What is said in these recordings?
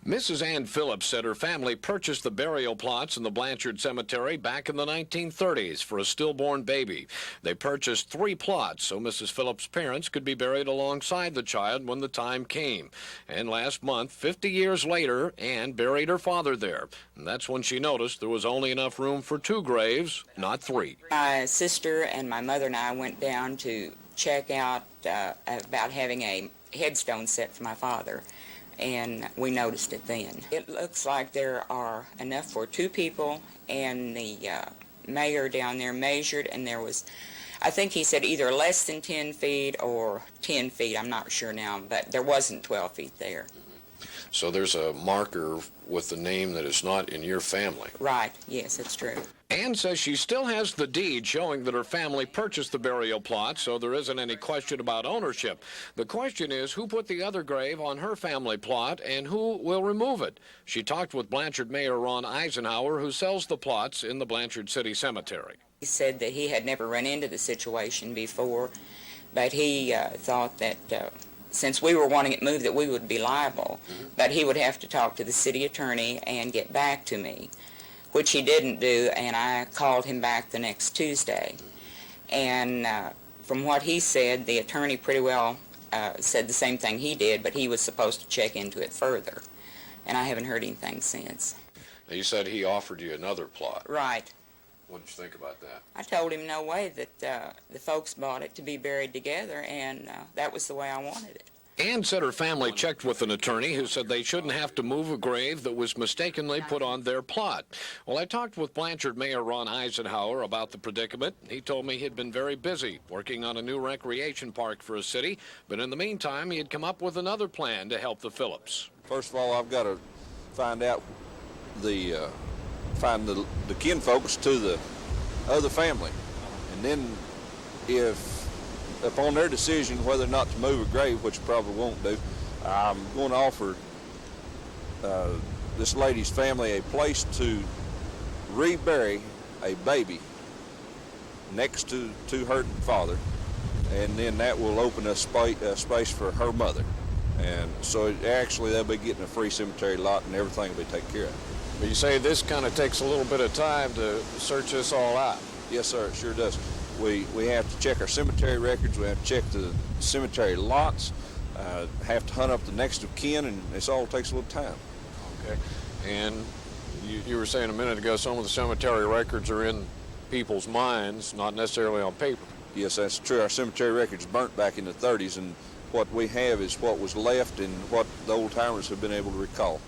Mrs. Ann Phillips said her family purchased the burial plots in the Blanchard Cemetery back in the 1930s for a stillborn baby. They purchased 3 plots so Mrs. Phillips' parents could be buried alongside the child when the time came. And last month, 50 years later, Ann buried her father there. And that's when she noticed there was only enough room for 2 graves, not 3. My sister and my mother and I went down to check out about having a headstone set for my father, and we noticed it then. It looks like there are enough for 2 people, and the mayor down there measured, and there was, I think he said either less than 10 feet or 10 feet, I'm not sure now, but there wasn't 12 feet there. So there's a marker with the name that is not in your family. Right, yes, that's true. Ann says she still has the deed showing that her family purchased the burial plot, so there isn't any question about ownership. The question is who put the other grave on her family plot and who will remove it. She talked with Blanchard Mayor Ron Eisenhower, who sells the plots in the Blanchard City Cemetery. He said that he had never run into the situation before, but he thought that since we were wanting it moved that we would be liable, but he would have to talk to the city attorney and get back to me, which he didn't do, and I called him back the next Tuesday. And from what he said, the attorney pretty well said the same thing he did, but he was supposed to check into it further. And I haven't heard anything since. He said he offered you another plot. Right. What did you think about that? I told him no way, that the folks bought it to be buried together, and that was the way I wanted it. Ann said her family checked with an attorney who said they shouldn't have to move a grave that was mistakenly put on their plot. Well, I talked with Blanchard Mayor Ron Eisenhower about the predicament. He told me he'd been very busy working on a new recreation park for a city, but in the meantime, he had come up with another plan to help the Phillips. First of all, I've got to find out find the kinfolks to the other family, and then upon their decision whether or not to move a grave, which probably won't do, I'm going to offer this lady's family a place to rebury a baby next to her father, and then that will open a space for her mother. And so actually they'll be getting a free cemetery lot and everything will be taken care of. But you say this kind of takes a little bit of time to search this all out. Yes, sir, it sure does. We have to check our cemetery records, we have to check the cemetery lots, have to hunt up the next of kin, and this all takes a little time. Okay. And you were saying a minute ago some of the cemetery records are in people's minds, not necessarily on paper. Yes, that's true. Our cemetery records burnt back in the 30s, and what we have is what was left and what the old-timers have been able to recall.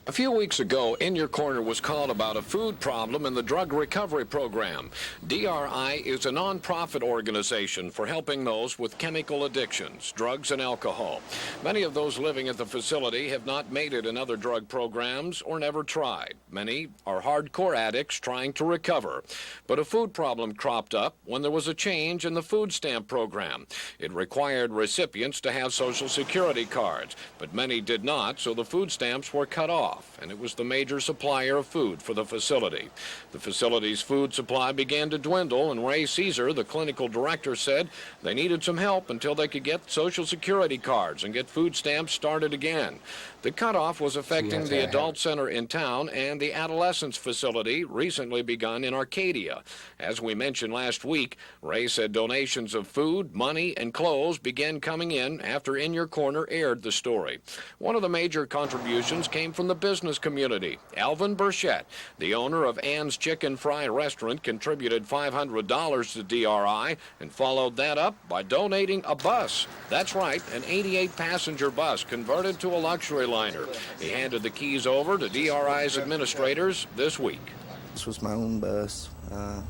A few weeks ago, In Your Corner was called about a food problem in the drug recovery program. DRI is a nonprofit organization for helping those with chemical addictions, drugs and alcohol. Many of those living at the facility have not made it in other drug programs or never tried. Many are hardcore addicts trying to recover. But a food problem cropped up when there was a change in the food stamp program. It required recipients to have Social Security cards, but many did not, so the food stamps were cut off, and it was the major supplier of food for the facility. The facility's food supply began to dwindle, and Ray Caesar, the clinical director, said they needed some help until they could get Social Security cards and get food stamps started again. The cutoff was affecting the adult center in town and the adolescence facility recently begun in Arcadia. As we mentioned last week, Ray said donations of food, money, and clothes began coming in after In Your Corner aired the story. One of the major contributions came from the business community. Alvin Burchett, the owner of Ann's Chicken Fry Restaurant, contributed $500 to DRI and followed that up by donating a bus. That's right, an 88-passenger bus converted to a luxury liner. He handed the keys over to DRI's administrators this week. This was my own bus. I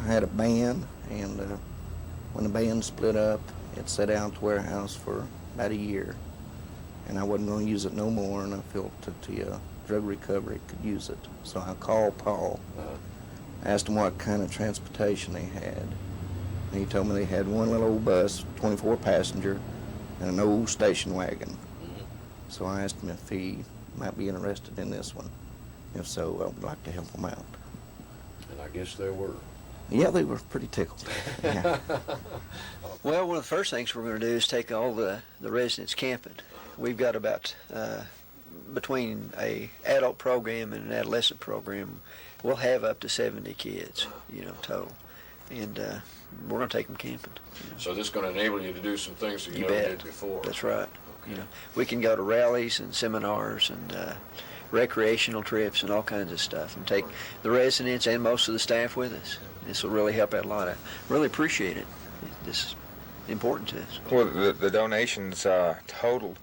had a band, and when the band split up, it sat out at the warehouse for about a year. And I wasn't going to use it no more, and I felt that the drug recovery could use it. So I called Paul, asked him what kind of transportation they had. And he told me they had one little old bus, 24 passenger, and an old station wagon. So I asked him if he might be interested in this one. If so, I would like to help him out. And I guess they were. Yeah, they were pretty tickled. Yeah. Well, one of the first things we're going to do is take all the residents camping. We've got about, between a adult program and an adolescent program, we'll have up to 70 kids, total. And we're going to take them camping. So this is going to enable you to do some things that you You never bet. did before. That's right. Okay. We can go to rallies and seminars and recreational trips and all kinds of stuff, and take the residents and most of the staff with us. This will really help out a lot. I really appreciate it. This is important to us. Well, the donations totaled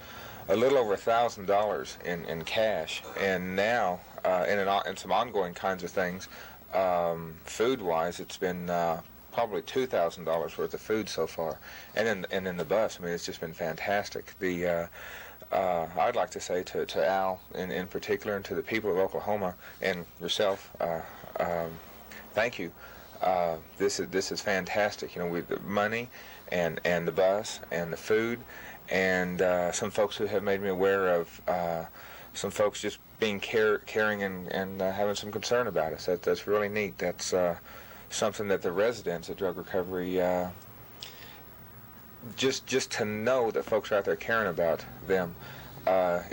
a little over $1,000 in cash, and now in some ongoing kinds of things, food-wise, it's been probably $2,000 worth of food so far, and in the bus. I mean, it's just been fantastic. I'd like to say to Al in particular, and to the people of Oklahoma and yourself, thank you. This is fantastic. With the money and the bus and the food, and some folks who have made me aware of some folks just being caring and having some concern about us. That's really neat. That's something that the residents of drug recovery, just to know that folks are out there caring about them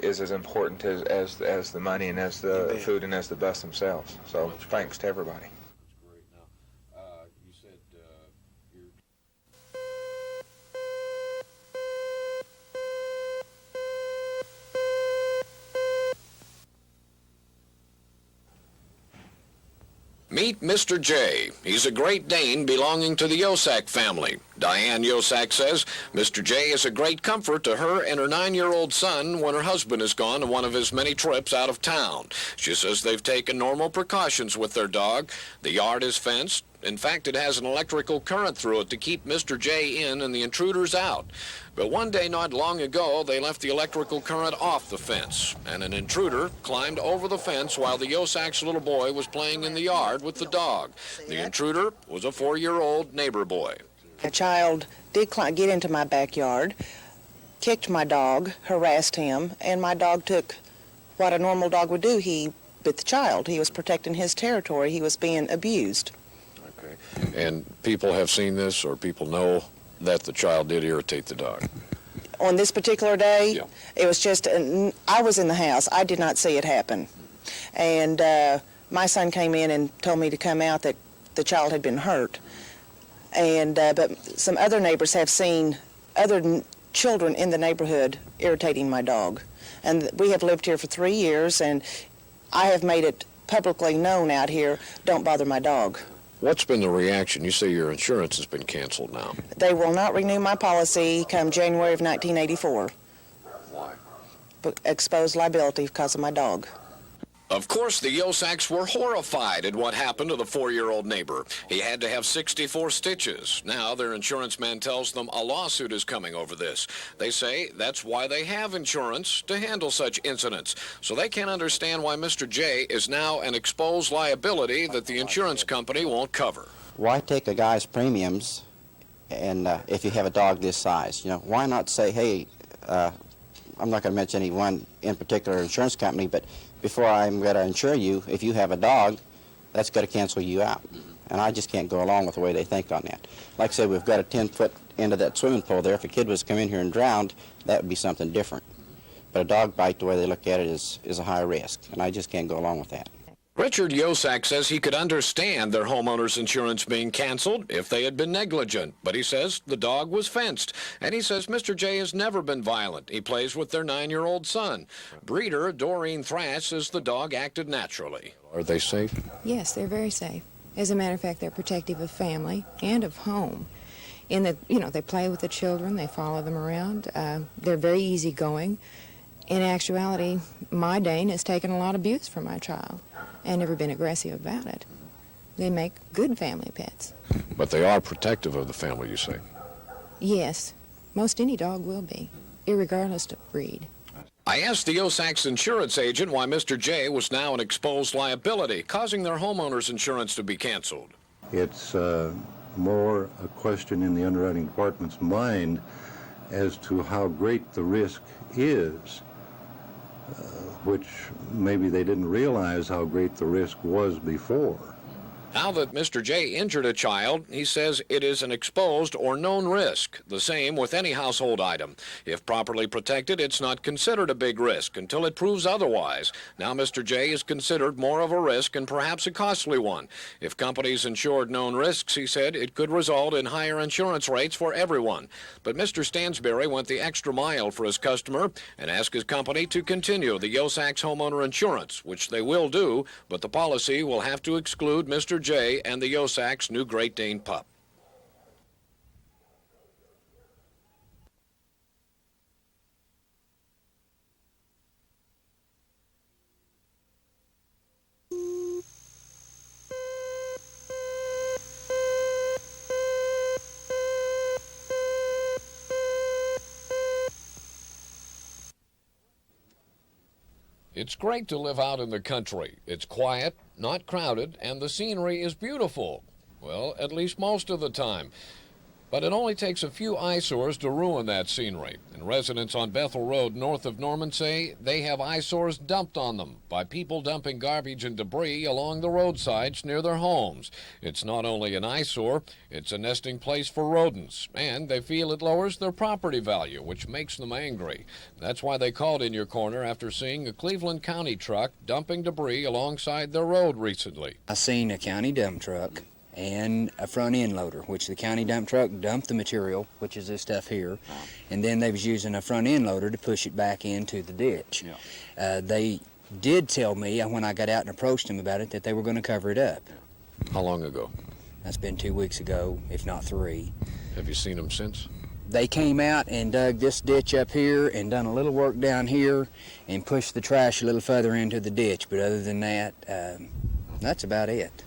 is as important as the money and as the food and as the bus themselves. So thanks to everybody. That's great. Now, you said you're... Meet Mr. J. He's a Great Dane belonging to the Yosak family. Diane Yosak says Mr. J is a great comfort to her and her 9-year-old son when her husband is gone on one of his many trips out of town. She says they've taken normal precautions with their dog. The yard is fenced. In fact, it has an electrical current through it to keep Mr. J in and the intruders out. But one day not long ago, they left the electrical current off the fence, and an intruder climbed over the fence while the Yosak's little boy was playing in the yard with the dog. The intruder was a 4-year-old neighbor boy. A child did get into my backyard, kicked my dog, harassed him, and my dog took what a normal dog would do. He bit the child. He was protecting his territory. He was being abused. Okay. And people have seen this, or people know that the child did irritate the dog? On this particular day, Yeah. it was just, I was in the house. I did not see it happen. And my son came in and told me to come out that the child had been hurt. And but some other neighbors have seen other children in the neighborhood irritating my dog. And we have lived here for 3 years, and I have made it publicly known out here, don't bother my dog. What's been the reaction? You say your insurance has been canceled now. They will not renew my policy come January of 1984. Why? Exposed liability because of my dog. Of course, the Yosaks were horrified at what happened to the 4-year-old neighbor. He had to have 64 stitches. Now their insurance man tells them a lawsuit is coming over this. They say that's why they have insurance, to handle such incidents. So they can't understand why Mr. J is now an exposed liability that the insurance company won't cover. Why take a guy's premiums, and if you have a dog this size? Why not say, hey, I'm not going to mention any one in particular insurance company, but before I'm going to insure you, if you have a dog, that's going to cancel you out. And I just can't go along with the way they think on that. Like I said, we've got a 10-foot end of that swimming pool there. If a kid was to come in here and drowned, that would be something different. But a dog bite, the way they look at it, is a high risk, and I just can't go along with that. Richard Yosak says he could understand their homeowner's insurance being canceled if they had been negligent, but he says the dog was fenced, and he says Mr. J has never been violent. He plays with their 9-year-old son. Breeder Doreen Thrash says the dog acted naturally. Are they safe? Yes, they're very safe. As a matter of fact, they're protective of family and of home. In that, they play with the children, they follow them around. They're very easygoing. In actuality, my Dane has taken a lot of abuse from my child and never been aggressive about it. They make good family pets. But they are protective of the family, you say? Yes, most any dog will be, irregardless of breed. I asked the Yosak's insurance agent why Mr. J was now an exposed liability, causing their homeowner's insurance to be canceled. It's more a question in the underwriting department's mind as to how great the risk is, which maybe they didn't realize how great the risk was before. Now that Mr. J injured a child, he says it is an exposed or known risk, the same with any household item. If properly protected, it's not considered a big risk until it proves otherwise. Now Mr. J is considered more of a risk and perhaps a costly one. If companies insured known risks, he said, it could result in higher insurance rates for everyone. But Mr. Stansberry went the extra mile for his customer and asked his company to continue the Yosax homeowner insurance, which they will do, but the policy will have to exclude Mr. J and the Yosax new Great Dane pup. It's great to live out in the country. It's quiet, not crowded, and the scenery is beautiful. Well, at least most of the time. But it only takes a few eyesores to ruin that scenery. And residents on Bethel Road north of Norman say they have eyesores dumped on them by people dumping garbage and debris along the roadsides near their homes. It's not only an eyesore, it's a nesting place for rodents. And they feel it lowers their property value, which makes them angry. That's why they called In Your Corner after seeing a Cleveland County truck dumping debris alongside their road recently. I seen a county dump truck and a front end loader, which the county dump truck dumped the material, which is this stuff here, and then they was using a front end loader to push it back into the ditch. They did tell me when I got out and approached them about it that they were going to cover it up. How long ago? That's been 2 weeks ago, if not 3. Have you seen them since? They came out and dug this ditch up here and done a little work down here and pushed the trash a little further into the ditch, but other than that, that's about it.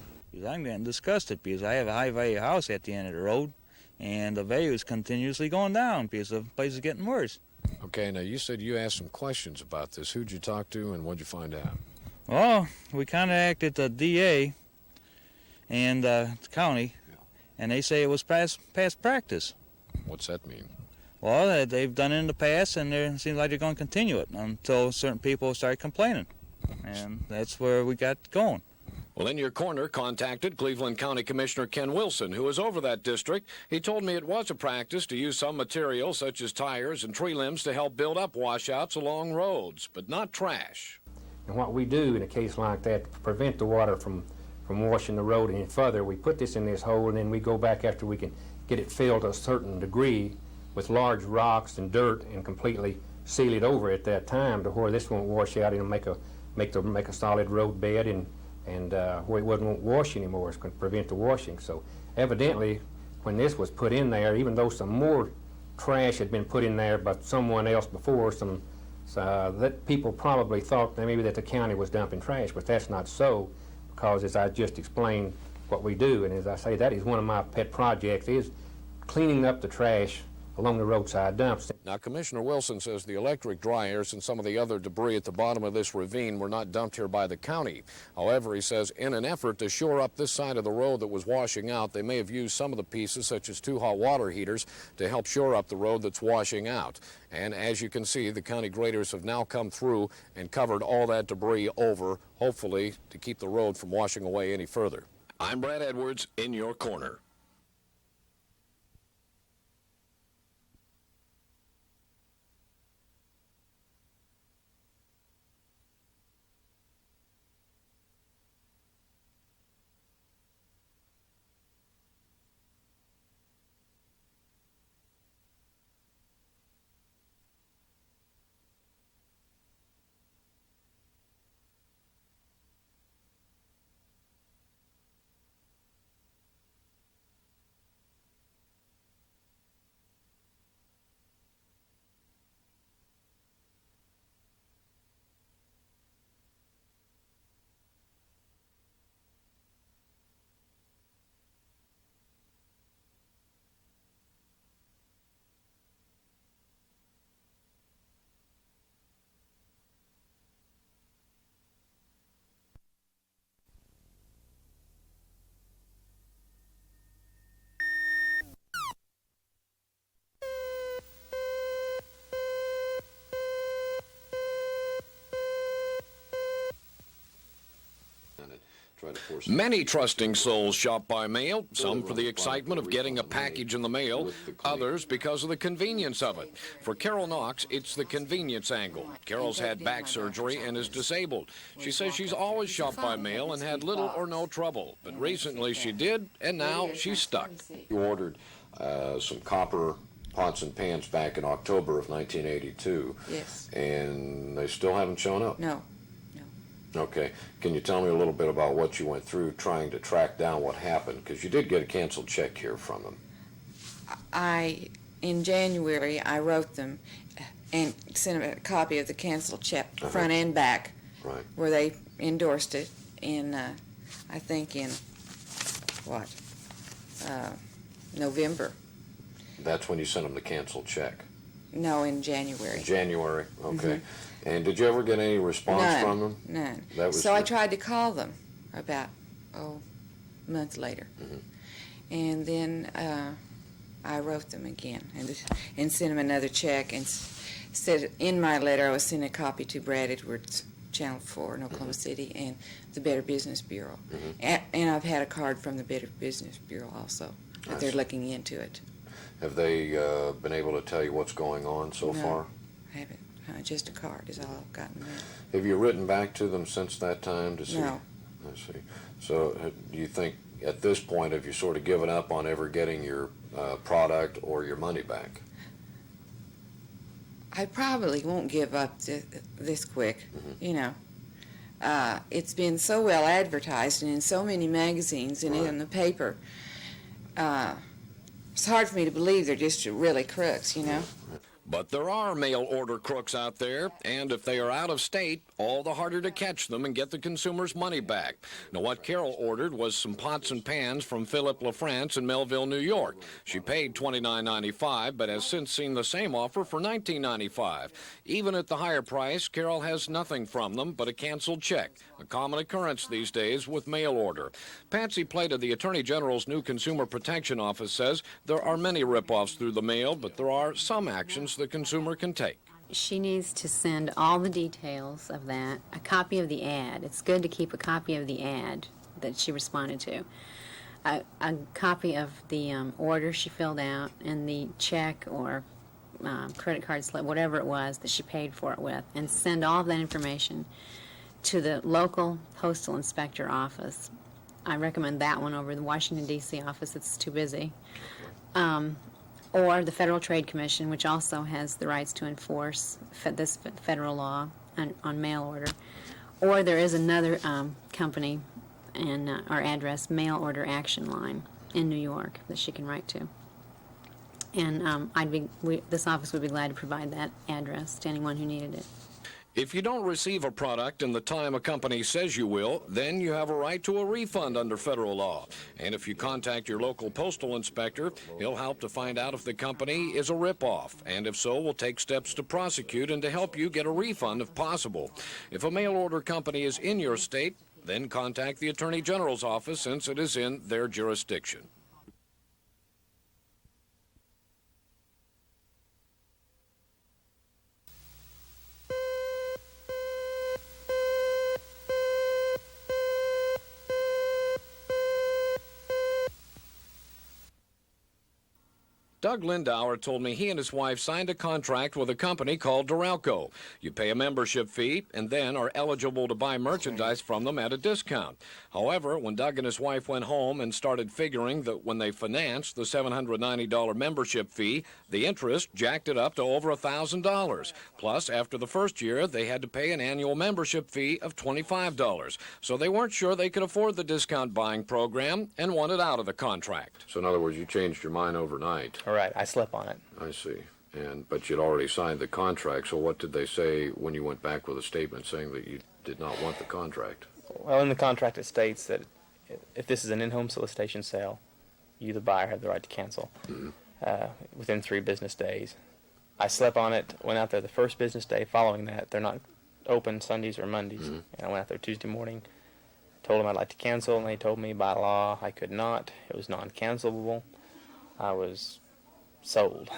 I'm getting disgusted because I have a high-value house at the end of the road, and the value is continuously going down because the place is getting worse. Okay, now you said you asked some questions about this. Who'd you talk to and what'd you find out? Well, we contacted the DA and the county, and they say it was past practice. What's that mean? Well, they've done it in the past, and it seems like they're going to continue it until certain people start complaining, and that's where we got going. Well, In Your Corner contacted Cleveland County Commissioner Ken Wilson, who is over that district. He told me it was a practice to use some material, such as tires and tree limbs, to help build up washouts along roads, but not trash. And what we do in a case like that, to prevent the water from washing the road any further, we put this in this hole, and then we go back after we can get it filled to a certain degree with large rocks and dirt and completely seal it over at that time to where this won't wash out and make a solid road bed and where it won't wash anymore. It's going to prevent the washing. So evidently, when this was put in there, even though some more trash had been put in there by someone else before, that people probably thought that maybe that the county was dumping trash, but that's not so, because as I just explained what we do, and as I say, that is one of my pet projects, is cleaning up the trash along the roadside dumps. Now, Commissioner Wilson says the electric dryers and some of the other debris at the bottom of this ravine were not dumped here by the county. However, he says in an effort to shore up this side of the road that was washing out, they may have used some of the pieces, such as 2 hot water heaters, to help shore up the road that's washing out. And as you can see, the county graders have now come through and covered all that debris over, hopefully to keep the road from washing away any further. I'm Brad Edwards, In Your Corner. Many trusting souls shop by mail, some for the excitement of getting a package in the mail, others because of the convenience of it. For Carol Knox, it's the convenience angle. Carol's had back surgery and is disabled. She says she's always shopped by mail and had little or no trouble, but recently she did, and now she's stuck. You ordered some copper pots and pans back in October of 1982. Yes. And they still haven't shown up? No. Okay. Can you tell me a little bit about what you went through trying to track down what happened? Because you did get a canceled check here from them. In January, I wrote them and sent them a copy of the canceled check, front and back, Right. where they endorsed it in, I think in, November. That's when you sent them the canceled check? No, in January. January, okay. And did you ever get any response None, from them? None. That was So I tried to call them about, a month later. And then I wrote them again and sent them another check and said in my letter I was sending a copy to Brad Edwards, Channel 4 in Oklahoma City, and the Better Business Bureau. And I've had a card from the Better Business Bureau also, that they're looking into it. Have they been able to tell you what's going on so far? I haven't. Just a card is all I've gotten. Have you written back to them since that time to see? No. I see. So do you think at this point have you sort of given up on ever getting your product or your money back? I probably won't give up this quick, you know. It's been so well advertised and in so many magazines and in the paper. It's hard for me to believe they're just really crooks, you know. But there are mail order crooks out there, and if they are out of state, all the harder to catch them and get the consumer's money back. Now, what Carol ordered was some pots and pans from Philip LaFrance in Melville, New York. She paid $29.95, but has since seen the same offer for $19.95. Even at the higher price, Carol has nothing from them but a canceled check, a common occurrence these days with mail order. Patsy Plate of the Attorney General's new Consumer Protection Office says there are many rip-offs through the mail, but there are some actions the consumer can take. She needs to send all the details of that, a copy of the ad. It's good to keep a copy of the ad that she responded to, a copy of the order she filled out, and the check or credit card slip, whatever it was that she paid for it with, and send all of that information to the local postal inspector office. I recommend that one over the Washington, D.C. office. It's too busy. Or the Federal Trade Commission, which also has the rights to enforce this federal law on mail order. Or there is another company and our address, Mail Order Action Line in New York, that she can write to. And this office would be glad to provide that address to anyone who needed it. If you don't receive a product in the time a company says you will, then you have a right to a refund under federal law. And if you contact your local postal inspector, he'll help to find out if the company is a ripoff, and if so, will take steps to prosecute and to help you get a refund if possible. If a mail order company is in your state, then contact the Attorney General's office since it is in their jurisdiction. Doug Lindauer told me he and his wife signed a contract with a company called Duralco. You pay a membership fee and then are eligible to buy merchandise from them at a discount. However, when Doug and his wife went home and started figuring that when they financed the $790 membership fee, the interest jacked it up to over $1,000. Plus, after the first year, they had to pay an annual membership fee of $25. So they weren't sure they could afford the discount buying program and wanted out of the contract. So in other words, you changed your mind overnight. Right, I slept on it. I see. But you'd already signed the contract, so what did they say when you went back with a statement saying that you did not want the contract? Well, in the contract it states that if this is an in-home solicitation sale, you, the buyer, have the right to cancel within 3 business days. I slept on it, went out there the first business day following that. They're not open Sundays or Mondays. And I went out there Tuesday morning, told them I'd like to cancel, and they told me by law I could not. It was non-cancelable. I was sold.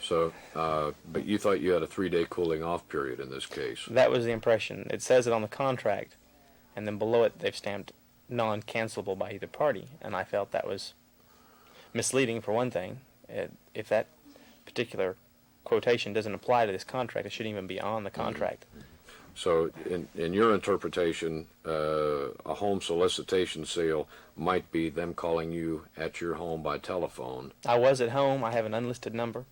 So, but you thought you had a 3-day cooling off period in this case. That was the impression. It says it on the contract, and then below it they've stamped non-cancelable by either party, and I felt that was misleading for one thing. If that particular quotation doesn't apply to this contract, it shouldn't even be on the contract. So in your interpretation, a home solicitation sale might be them calling you at your home by telephone. I was at home. I have an unlisted number.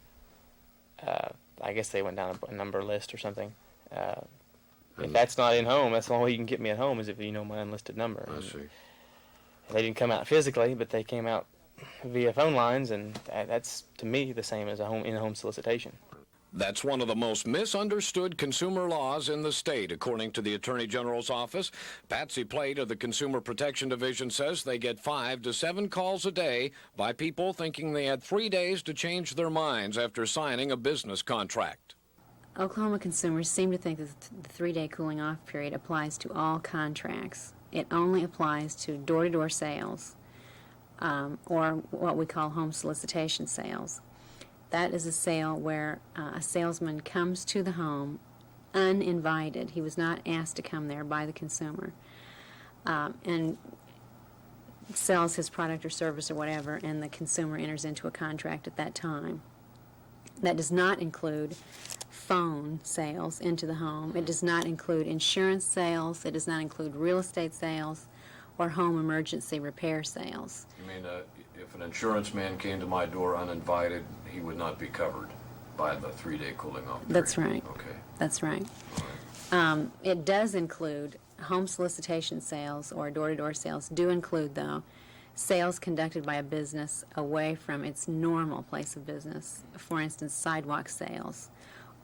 I guess they went down a number list or something. If that's not in home, that's the only way you can get me at home is if you know my unlisted number. I see. They didn't come out physically, but they came out via phone lines, and that's, to me, the same as a in-home solicitation. That's one of the most misunderstood consumer laws in the state, according to the Attorney General's office. Patsy Plate of the Consumer Protection Division says they get 5 to 7 calls a day by people thinking they had 3 days to change their minds after signing a business contract. Oklahoma consumers seem to think that the 3-day cooling off period applies to all contracts. It only applies to door-to-door sales, or what we call home solicitation sales. That is a sale where a salesman comes to the home uninvited. He was not asked to come there by the consumer, and sells his product or service or whatever, and the consumer enters into a contract at that time. That does not include phone sales into the home. It does not include insurance sales. It does not include real estate sales or home emergency repair sales. You mean if an insurance man came to my door uninvited, he would not be covered by the 3-day cooling off period? That's right. Okay. That's right. It does include home solicitation sales or door-to-door sales do include, though, sales conducted by a business away from its normal place of business. For instance, sidewalk sales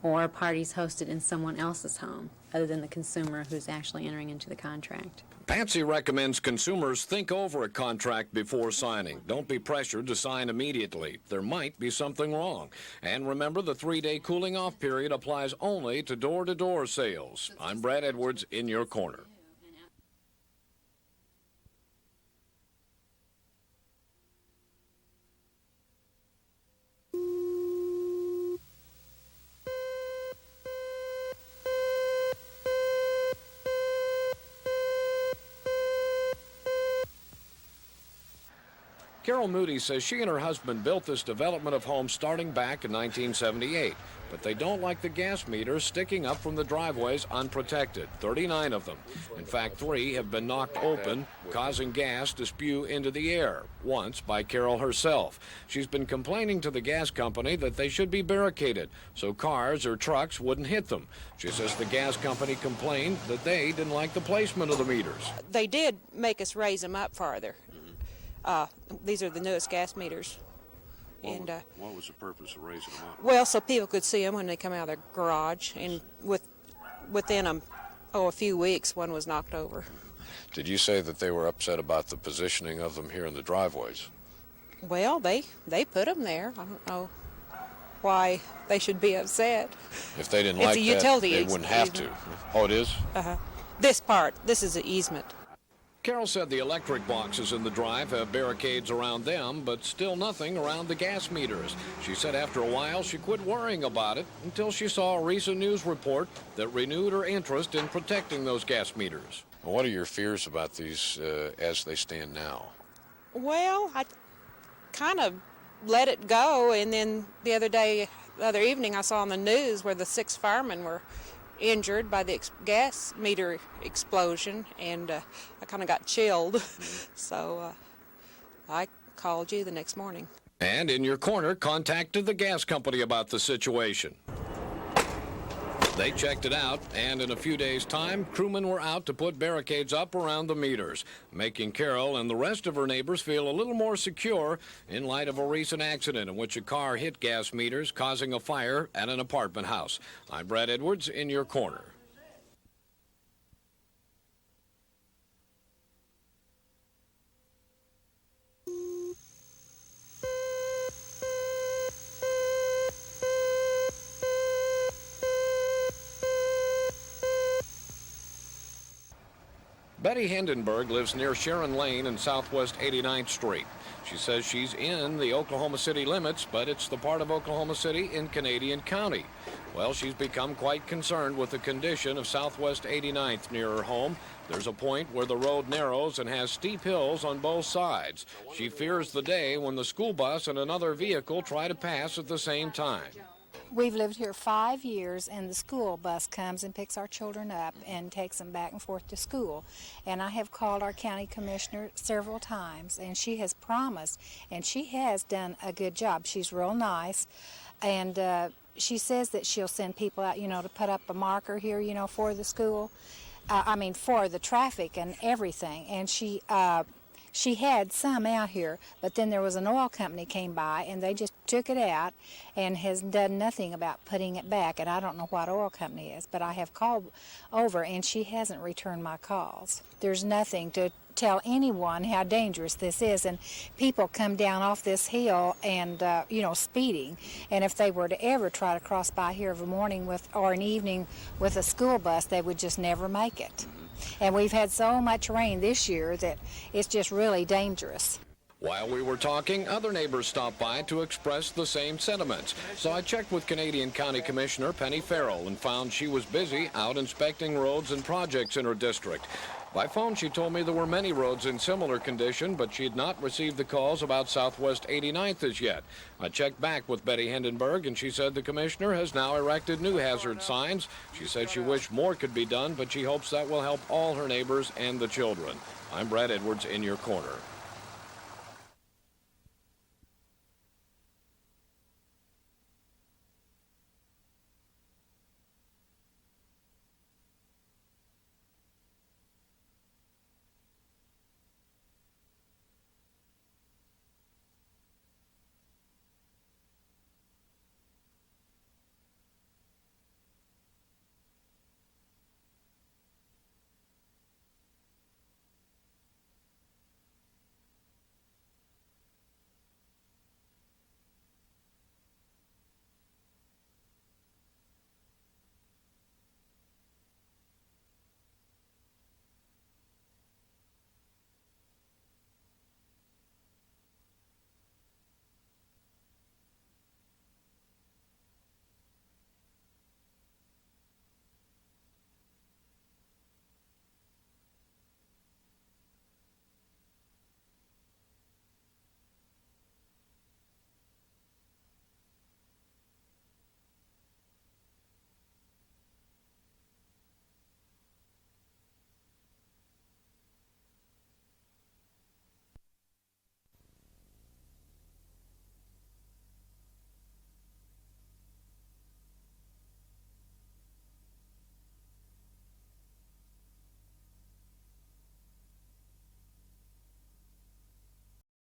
or parties hosted in someone else's home other than the consumer who's actually entering into the contract. Patsy recommends consumers think over a contract before signing. Don't be pressured to sign immediately. There might be something wrong. And remember, the 3-day cooling off period applies only to door-to-door sales. I'm Brad Edwards, in your corner. Carol Moody says she and her husband built this development of homes starting back in 1978, but they don't like the gas meters sticking up from the driveways unprotected, 39 of them. In fact, 3 have been knocked open, causing gas to spew into the air, once by Carol herself. She's been complaining to the gas company that they should be barricaded so cars or trucks wouldn't hit them. She says the gas company complained that they didn't like the placement of the meters. They did make us raise them up farther. These are the newest gas meters. What was the purpose of raising them up? Well, so people could see them when they come out of their garage, and within a few weeks, one was knocked over. Did you say that they were upset about the positioning of them here in the driveways? Well, they put them there. I don't know why they should be upset. If they didn't It's like a that, utility they wouldn't have to. Oh, it is? This is an easement. Carol said the electric boxes in the drive have barricades around them, but still nothing around the gas meters. She said after a while she quit worrying about it until she saw a recent news report that renewed her interest in protecting those gas meters. What are your fears about these as they stand now? Well, I kind of let it go, and then the other evening, I saw on the news where the 6 firemen were injured by the gas meter explosion, and I kind of got chilled. So I called you the next morning. And in your corner, contacted the gas company about the situation. They checked it out, and in a few days' time, crewmen were out to put barricades up around the meters, making Carol and the rest of her neighbors feel a little more secure in light of a recent accident in which a car hit gas meters, causing a fire at an apartment house. I'm Brad Edwards, in your corner. Betty Hindenburg lives near Sharon Lane and Southwest 89th Street. She says she's in the Oklahoma City limits, but it's the part of Oklahoma City in Canadian County. Well, she's become quite concerned with the condition of Southwest 89th near her home. There's a point where the road narrows and has steep hills on both sides. She fears the day when the school bus and another vehicle try to pass at the same time. We've lived here 5 years, and the school bus comes and picks our children up and takes them back and forth to school. And I have called our county commissioner several times, and she has promised, and she has done a good job. She's real nice, and she says that she'll send people out, to put up a marker here, for the school. For the traffic and everything. And she had some out here, but then there was an oil company came by and they just took it out and has done nothing about putting it back. And I don't know what oil company is, but I have called over and she hasn't returned my calls. There's nothing to tell anyone how dangerous this is, and people come down off this hill and speeding, and if they were to ever try to cross by here of a morning or an evening with a school bus, they would just never make it. And we've had so much rain this year that it's just really dangerous. While we were talking, other neighbors stopped by to express the same sentiments. So I checked with Canadian County Commissioner Penny Farrell and found she was busy out inspecting roads and projects in her district. By phone, she told me there were many roads in similar condition, but she had not received the calls about Southwest 89th as yet. I checked back with Betty Hindenburg, and she said the commissioner has now erected new hazard signs. She said she wished more could be done, but she hopes that will help all her neighbors and the children. I'm Brad Edwards in your corner.